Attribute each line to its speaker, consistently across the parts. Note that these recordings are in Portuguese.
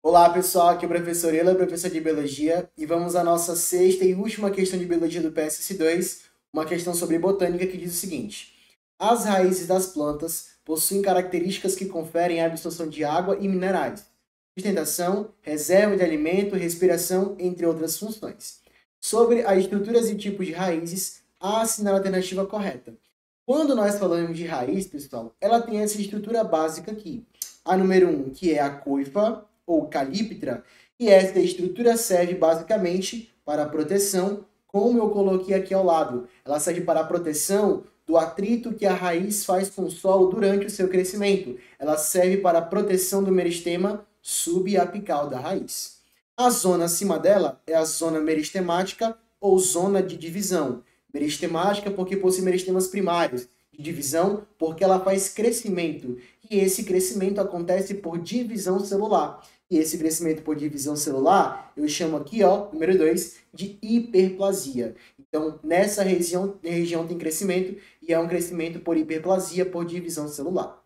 Speaker 1: Olá pessoal, aqui é o professor Ela, professor de Biologia, e vamos à nossa sexta e última questão de Biologia do PSS2, uma questão sobre botânica que diz o seguinte: as raízes das plantas possuem características que conferem a absorção de água e minerais, sustentação, reserva de alimento, respiração, entre outras funções. Sobre as estruturas e tipos de raízes, há assinale a alternativa correta. Quando nós falamos de raiz, pessoal, ela tem essa estrutura básica aqui. A número 1, que é a coifa, ou calíptra, e essa estrutura serve basicamente para a proteção, como eu coloquei aqui ao lado. Ela serve para a proteção do atrito que a raiz faz com o solo durante o seu crescimento. Ela serve para a proteção do meristema subapical da raiz. A zona acima dela é a zona meristemática ou zona de divisão. Meristemática porque possui meristemas primários, de divisão porque ela faz crescimento, e esse crescimento acontece por divisão celular. E esse crescimento por divisão celular, eu chamo aqui, ó, número 2, de hiperplasia. Então, nessa região tem crescimento, e é um crescimento por hiperplasia por divisão celular.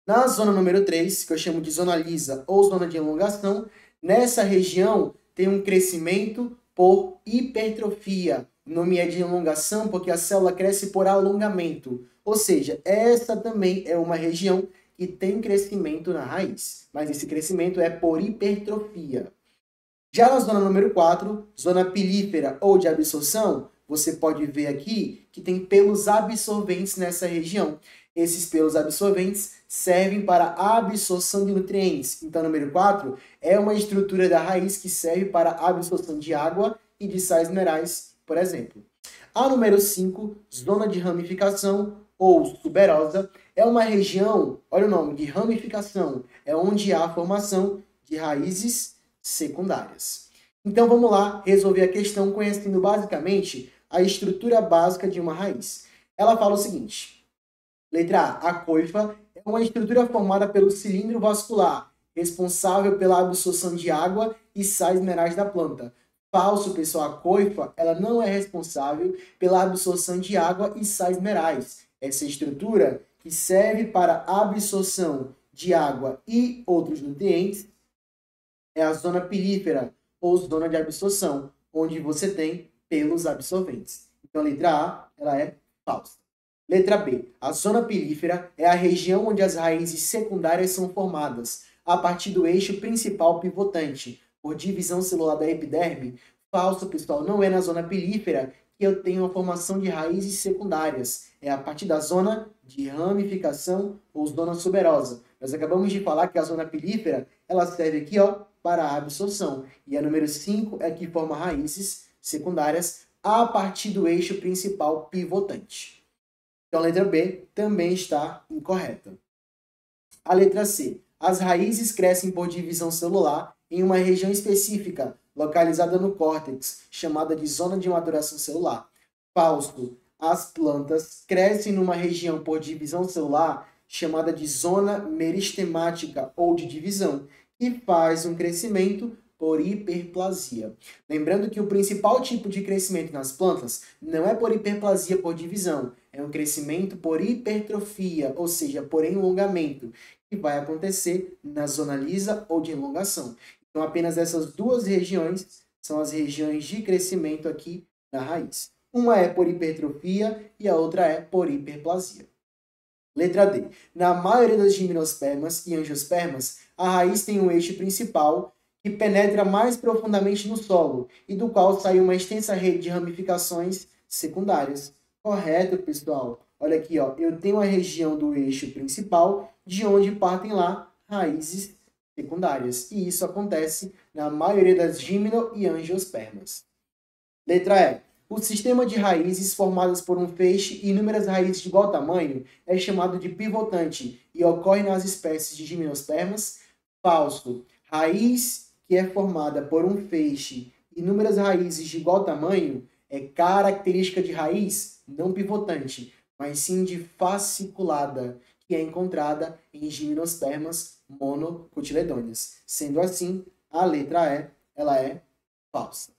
Speaker 1: Na zona número 3, que eu chamo de zona lisa ou zona de elongação, nessa região tem um crescimento por hipertrofia. O nome é de elongação porque a célula cresce por alongamento. Ou seja, essa também é uma região que tem crescimento na raiz, mas esse crescimento é por hipertrofia. Já na zona número 4, zona pilífera ou de absorção, você pode ver aqui que tem pelos absorventes nessa região. Esses pelos absorventes servem para a absorção de nutrientes. Então, número 4 é uma estrutura da raiz que serve para a absorção de água e de sais minerais, por exemplo. A número 5, zona de ramificação ou tuberosa, é uma região, olha o nome, de ramificação, é onde há a formação de raízes secundárias. Então vamos lá resolver a questão conhecendo basicamente a estrutura básica de uma raiz. Ela fala o seguinte: letra A, a coifa é uma estrutura formada pelo cilindro vascular, responsável pela absorção de água e sais minerais da planta. Falso, pessoal, a coifa ela não é responsável pela absorção de água e sais minerais. Essa estrutura que serve para a absorção de água e outros nutrientes é a zona pilífera ou zona de absorção, onde você tem pelos absorventes. Então, a letra A ela é falsa. Letra B. A zona pilífera é a região onde as raízes secundárias são formadas a partir do eixo principal pivotante, por divisão celular da epiderme. Falso, pessoal, não é na zona pilífera que eu tenho a formação de raízes secundárias. É a partir da zona de ramificação ou zona tuberosa. Nós acabamos de falar que a zona pilífera ela serve aqui, ó, para a absorção. E a número 5 é que forma raízes secundárias a partir do eixo principal pivotante. Então, a letra B também está incorreta. A letra C. As raízes crescem por divisão celular em uma região específica, localizada no córtex, chamada de zona de maturação celular. Falso. As plantas crescem numa região por divisão celular, chamada de zona meristemática ou de divisão, que faz um crescimento por hiperplasia. Lembrando que o principal tipo de crescimento nas plantas não é por hiperplasia por divisão, é um crescimento por hipertrofia, ou seja, por elongamento, que vai acontecer na zona lisa ou de elongação. Então, apenas essas duas regiões são as regiões de crescimento aqui da raiz. Uma é por hipertrofia e a outra é por hiperplasia. Letra D. Na maioria das gimnospermas e angiospermas, a raiz tem um eixo principal que penetra mais profundamente no solo e do qual sai uma extensa rede de ramificações secundárias. Correto, pessoal? Olha aqui, ó, eu tenho a região do eixo principal, de onde partem lá raízes secundárias. E isso acontece na maioria das gimno e angiospermas. Letra E. O sistema de raízes formadas por um feixe e inúmeras raízes de igual tamanho é chamado de pivotante e ocorre nas espécies de gimnospermas. Falso. Raiz que é formada por um feixe e inúmeras raízes de igual tamanho é característica de raiz não pivotante, mas sim de fasciculada, que é encontrada em gimnospermas monocotiledôneas. Sendo assim, a letra E ela é falsa.